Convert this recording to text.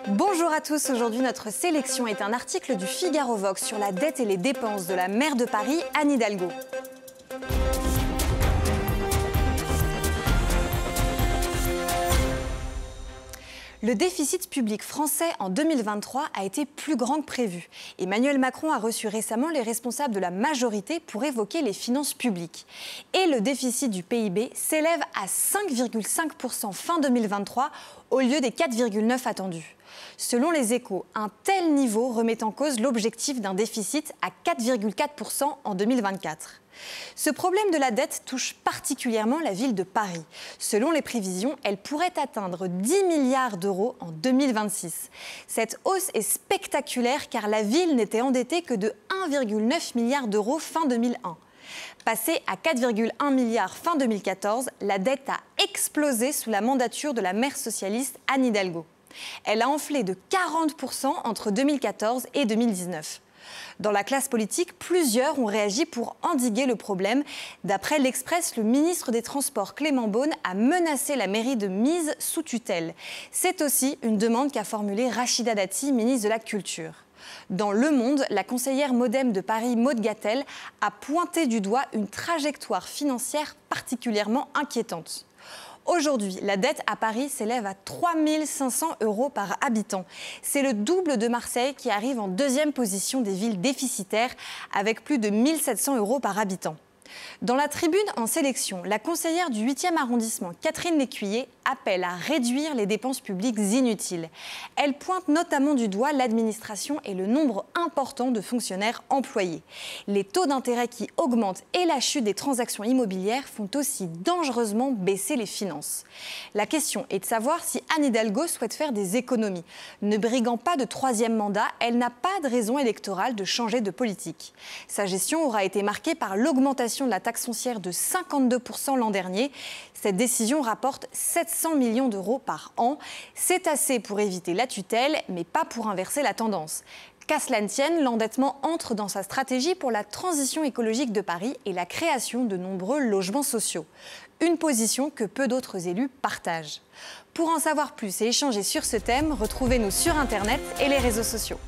Bonjour à tous, aujourd'hui notre sélection est un article du Figaro Vox sur la dette et les dépenses de la maire de Paris, Anne Hidalgo. Le déficit public français en 2023 a été plus grand que prévu. Emmanuel Macron a reçu récemment les responsables de la majorité pour évoquer les finances publiques. Et le déficit du PIB s'élève à 5,5% fin 2023 au lieu des 4,9% attendus. Selon les Échos, un tel niveau remet en cause l'objectif d'un déficit à 4,4% en 2024. Ce problème de la dette touche particulièrement la ville de Paris. Selon les prévisions, elle pourrait atteindre 10 milliards d'euros en 2026. Cette hausse est spectaculaire car la ville n'était endettée que de 1,9 milliard d'euros fin 2001. Passée à 4,1 milliards fin 2014, la dette a explosé sous la mandature de la maire socialiste Anne Hidalgo. Elle a enflé de 40% entre 2014 et 2019. Dans la classe politique, plusieurs ont réagi pour endiguer le problème. D'après l'Express, le ministre des Transports Clément Beaune a menacé la mairie de mise sous tutelle. C'est aussi une demande qu'a formulée Rachida Dati, ministre de la Culture. Dans Le Monde, la conseillère MoDem de Paris, Maud Gattel, a pointé du doigt une trajectoire financière particulièrement inquiétante. Aujourd'hui, la dette à Paris s'élève à 3 500 € par habitant. C'est le double de Marseille qui arrive en deuxième position des villes déficitaires avec plus de 1 700 € par habitant. Dans la tribune en sélection, la conseillère du 8e arrondissement, Catherine Lécuyer, appelle à réduire les dépenses publiques inutiles. Elle pointe notamment du doigt l'administration et le nombre important de fonctionnaires employés. Les taux d'intérêt qui augmentent et la chute des transactions immobilières font aussi dangereusement baisser les finances. La question est de savoir si Anne Hidalgo souhaite faire des économies. Ne briguant pas de troisième mandat, elle n'a pas de raison électorale de changer de politique. Sa gestion aura été marquée par l'augmentation de la taxe foncière de 52% l'an dernier. Cette décision rapporte 700 millions d'euros par an. C'est assez pour éviter la tutelle, mais pas pour inverser la tendance. Qu'à cela ne tienne, l'endettement entre dans sa stratégie pour la transition écologique de Paris et la création de nombreux logements sociaux. Une position que peu d'autres élus partagent. Pour en savoir plus et échanger sur ce thème, retrouvez-nous sur Internet et les réseaux sociaux.